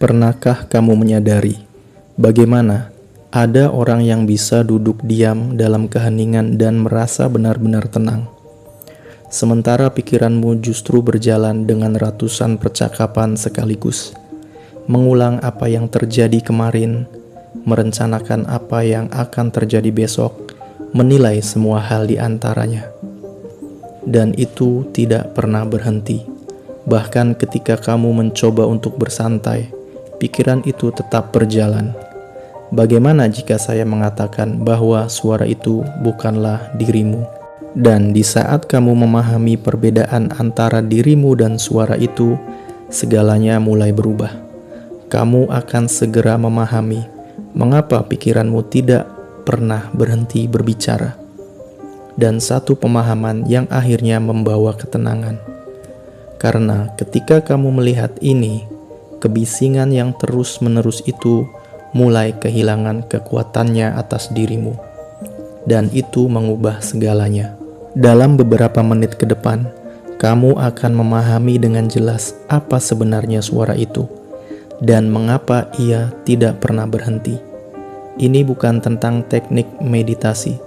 Pernahkah kamu menyadari bagaimana ada orang yang bisa duduk diam dalam keheningan dan merasa benar-benar tenang, sementara pikiranmu justru berjalan dengan ratusan percakapan sekaligus, mengulang apa yang terjadi kemarin, merencanakan apa yang akan terjadi besok, menilai semua hal di antaranya. Dan itu tidak pernah berhenti. Bahkan ketika kamu mencoba untuk bersantai, pikiran itu tetap berjalan. Bagaimana jika saya mengatakan bahwa suara itu bukanlah dirimu? Dan di saat kamu memahami perbedaan antara dirimu dan suara itu, segalanya mulai berubah. Kamu akan segera memahami mengapa pikiranmu tidak pernah berhenti berbicara. Dan satu pemahaman yang akhirnya membawa ketenangan. Karena ketika kamu melihat ini, kebisingan yang terus-menerus itu mulai kehilangan kekuatannya atas dirimu. Dan itu mengubah segalanya. Dalam beberapa menit ke depan, kamu akan memahami dengan jelas apa sebenarnya suara itu dan mengapa ia tidak pernah berhenti. Ini bukan tentang teknik meditasi,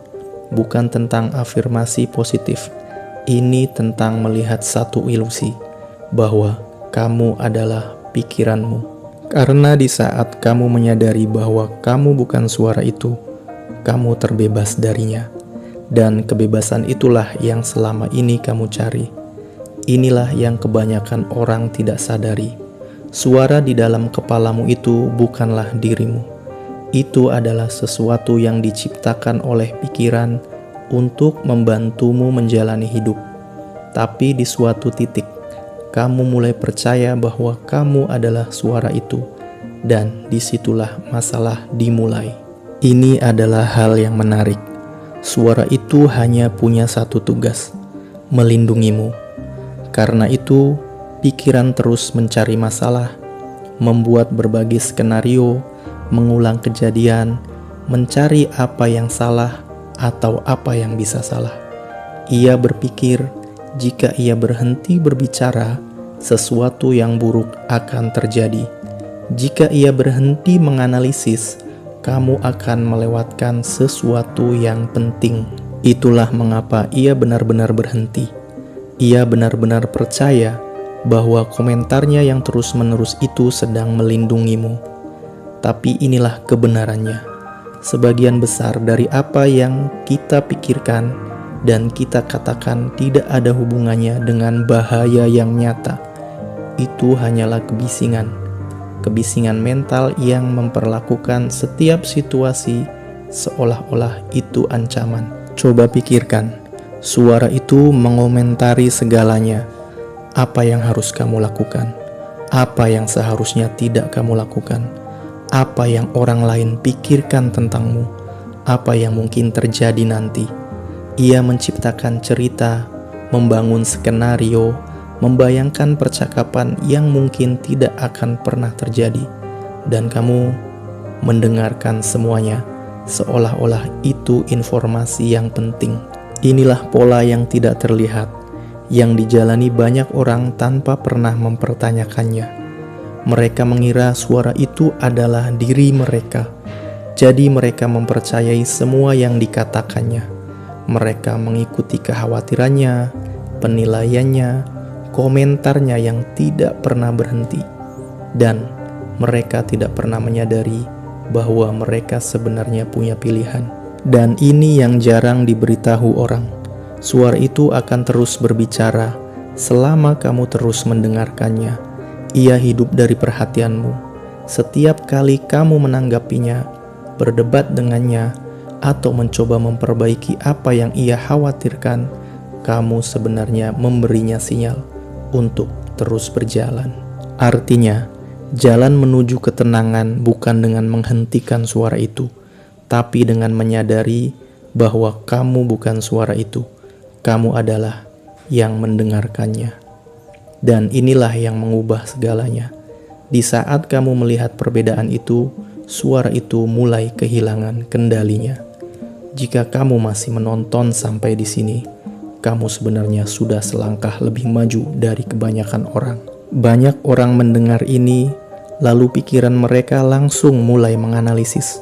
bukan tentang afirmasi positif. Ini tentang melihat satu ilusi bahwa kamu adalah pikiranmu. Karena di saat kamu menyadari bahwa kamu bukan suara itu, kamu terbebas darinya. Dan kebebasan itulah yang selama ini kamu cari. Inilah yang kebanyakan orang tidak sadari. Suara di dalam kepalamu itu bukanlah dirimu. Itu adalah sesuatu yang diciptakan oleh pikiran untuk membantumu menjalani hidup. Tapi di suatu titik, kamu mulai percaya bahwa kamu adalah suara itu, dan disitulah masalah dimulai. Ini adalah hal yang menarik. Suara itu hanya punya satu tugas, melindungimu. Karena itu, pikiran terus mencari masalah, membuat berbagai skenario, mengulang kejadian, mencari apa yang salah atau apa yang bisa salah. Ia berpikir jika ia berhenti berbicara, sesuatu yang buruk akan terjadi. Jika ia berhenti menganalisis, kamu akan melewatkan sesuatu yang penting. Itulah mengapa ia benar-benar berhenti. Ia benar-benar percaya bahwa komentarnya yang terus-menerus itu sedang melindungimu. Tapi inilah kebenarannya. Sebagian besar dari apa yang kita pikirkan dan kita katakan tidak ada hubungannya dengan bahaya yang nyata. Itu hanyalah kebisingan. Kebisingan mental yang memperlakukan setiap situasi seolah-olah itu ancaman. Coba pikirkan, suara itu mengomentari segalanya. Apa yang harus kamu lakukan? Apa yang seharusnya tidak kamu lakukan? Apa yang orang lain pikirkan tentangmu? Apa yang mungkin terjadi nanti? Ia menciptakan cerita, membangun skenario, membayangkan percakapan yang mungkin tidak akan pernah terjadi, dan kamu mendengarkan semuanya seolah-olah itu informasi yang penting. Inilah pola yang tidak terlihat, yang dijalani banyak orang tanpa pernah mempertanyakannya. Mereka mengira suara itu adalah diri mereka, jadi mereka mempercayai semua yang dikatakannya. Mereka mengikuti kekhawatirannya, penilaiannya, komentarnya yang tidak pernah berhenti, dan mereka tidak pernah menyadari bahwa mereka sebenarnya punya pilihan. Dan ini yang jarang diberitahu orang. Suara itu akan terus berbicara selama kamu terus mendengarkannya. Ia hidup dari perhatianmu. Setiap kali kamu menanggapinya, berdebat dengannya, atau mencoba memperbaiki apa yang ia khawatirkan, kamu sebenarnya memberinya sinyal untuk terus berjalan. Artinya, jalan menuju ketenangan bukan dengan menghentikan suara itu, tapi dengan menyadari bahwa kamu bukan suara itu. Kamu adalah yang mendengarkannya. Dan inilah yang mengubah segalanya. Di saat kamu melihat perbedaan itu, suara itu mulai kehilangan kendalinya. Jika kamu masih menonton sampai di sini, kamu sebenarnya sudah selangkah lebih maju dari kebanyakan orang. Banyak orang mendengar ini lalu pikiran mereka langsung mulai menganalisis,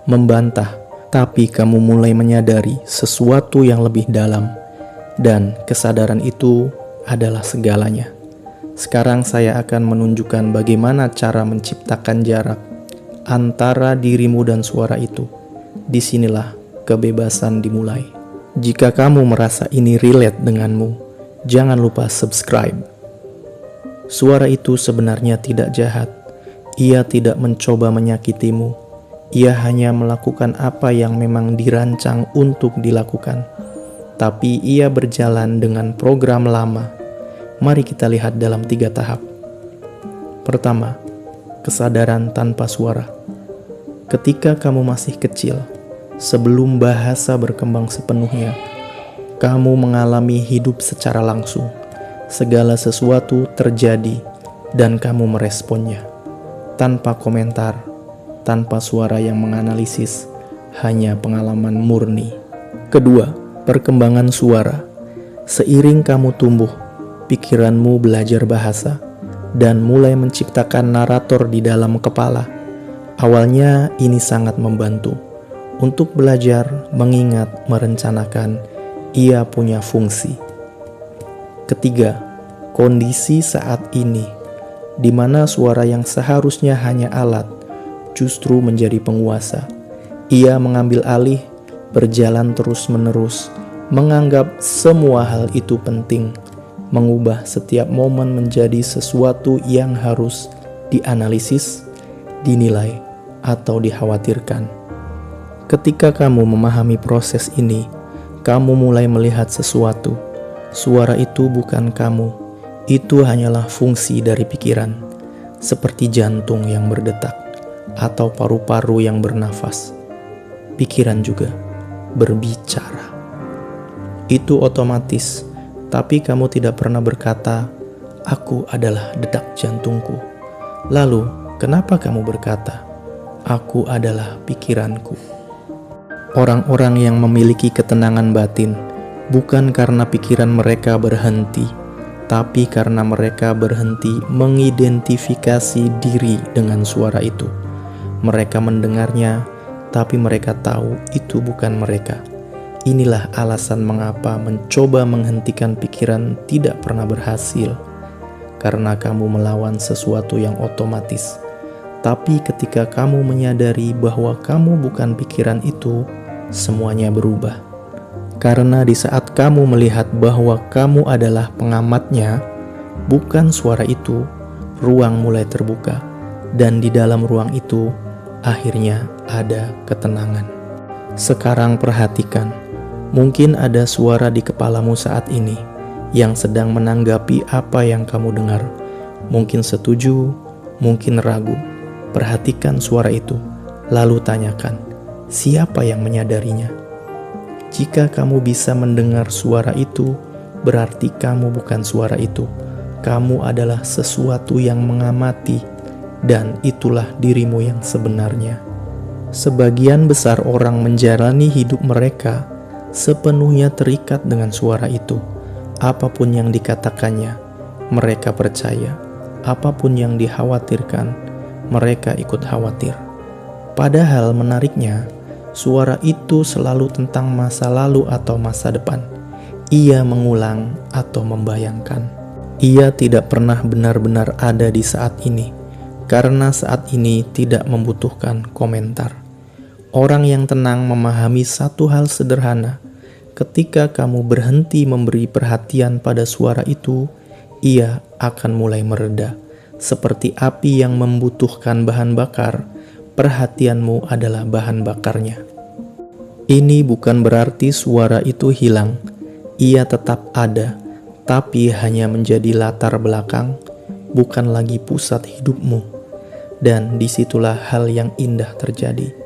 membantah, tapi kamu mulai menyadari sesuatu yang lebih dalam, dan kesadaran itu adalah segalanya. Sekarang saya akan menunjukkan bagaimana cara menciptakan jarak antara dirimu dan suara itu. Disinilah kebebasan dimulai. Jika kamu merasa ini relate denganmu, jangan lupa subscribe. Suara itu sebenarnya tidak jahat. Ia tidak mencoba menyakitimu. Ia hanya melakukan apa yang memang dirancang untuk dilakukan. Tapi ia berjalan dengan program lama. Mari kita lihat dalam 3 tahap. Pertama, kesadaran tanpa suara. Ketika kamu masih kecil, sebelum bahasa berkembang sepenuhnya, kamu mengalami hidup secara langsung. Segala sesuatu terjadi dan kamu meresponnya. Tanpa komentar, tanpa suara yang menganalisis, hanya pengalaman murni. Kedua, perkembangan suara. Seiring kamu tumbuh, pikiranmu belajar bahasa dan mulai menciptakan narator di dalam kepala. Awalnya ini sangat membantu untuk belajar, mengingat, merencanakan. Ia punya fungsi. Ketiga, kondisi saat ini, di mana suara yang seharusnya hanya alat justru menjadi penguasa. Ia mengambil alih, berjalan terus-menerus, menganggap semua hal itu penting, mengubah setiap momen menjadi sesuatu yang harus dianalisis, dinilai, atau dikhawatirkan. Ketika kamu memahami proses ini, kamu mulai melihat sesuatu. Suara itu bukan kamu, itu hanyalah fungsi dari pikiran, seperti jantung yang berdetak atau paru-paru yang bernafas. Pikiran juga berbicara. Itu otomatis, tapi kamu tidak pernah berkata, "Aku adalah detak jantungku." Lalu, kenapa kamu berkata, "Aku adalah pikiranku"? Orang-orang yang memiliki ketenangan batin bukan karena pikiran mereka berhenti, tapi karena mereka berhenti mengidentifikasi diri dengan suara itu. Mereka mendengarnya, tapi mereka tahu itu bukan mereka. Inilah alasan mengapa mencoba menghentikan pikiran tidak pernah berhasil, karena kamu melawan sesuatu yang otomatis. Tapi ketika kamu menyadari bahwa kamu bukan pikiran itu, semuanya berubah. Karena di saat kamu melihat bahwa kamu adalah pengamatnya, bukan suara itu, ruang mulai terbuka. Dan di dalam ruang itu, akhirnya ada ketenangan. Sekarang perhatikan, mungkin ada suara di kepalamu saat ini yang sedang menanggapi apa yang kamu dengar. Mungkin setuju, mungkin ragu. Perhatikan suara itu, lalu tanyakan, siapa yang menyadarinya? Jika kamu bisa mendengar suara itu, berarti kamu bukan suara itu. Kamu adalah sesuatu yang mengamati, dan itulah dirimu yang sebenarnya. Sebagian besar orang menjalani hidup mereka sepenuhnya terikat dengan suara itu. Apapun yang dikatakannya, mereka percaya. Apapun yang dikhawatirkan, mereka ikut khawatir. Padahal menariknya, suara itu selalu tentang masa lalu atau masa depan. Ia mengulang atau membayangkan. Ia tidak pernah benar-benar ada di saat ini, karena saat ini tidak membutuhkan komentar. Orang yang tenang memahami satu hal sederhana. Ketika kamu berhenti memberi perhatian pada suara itu, ia akan mulai mereda. Seperti api yang membutuhkan bahan bakar, perhatianmu adalah bahan bakarnya. Ini bukan berarti suara itu hilang. Ia tetap ada, tapi hanya menjadi latar belakang, bukan lagi pusat hidupmu. Dan disitulah hal yang indah terjadi.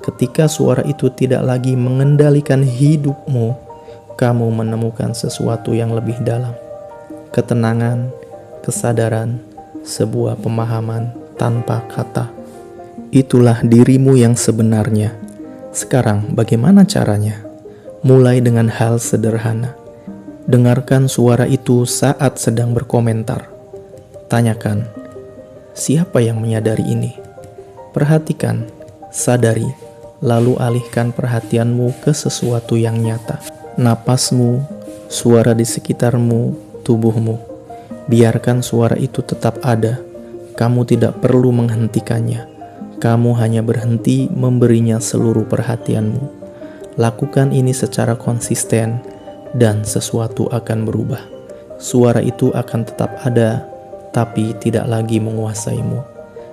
Ketika suara itu tidak lagi mengendalikan hidupmu, kamu menemukan sesuatu yang lebih dalam. Ketenangan, kesadaran, sebuah pemahaman tanpa kata. Itulah dirimu yang sebenarnya. Sekarang bagaimana caranya? Mulai dengan hal sederhana. Dengarkan suara itu saat sedang berkomentar. Tanyakan, Siapa yang menyadari ini? Perhatikan, sadari, lalu alihkan perhatianmu ke sesuatu yang nyata. Napasmu, suara di sekitarmu, tubuhmu. Biarkan suara itu tetap ada. Kamu tidak perlu menghentikannya. Kamu hanya berhenti memberinya seluruh perhatianmu. Lakukan ini secara konsisten dan sesuatu akan berubah. Suara itu akan tetap ada, tapi tidak lagi menguasaimu.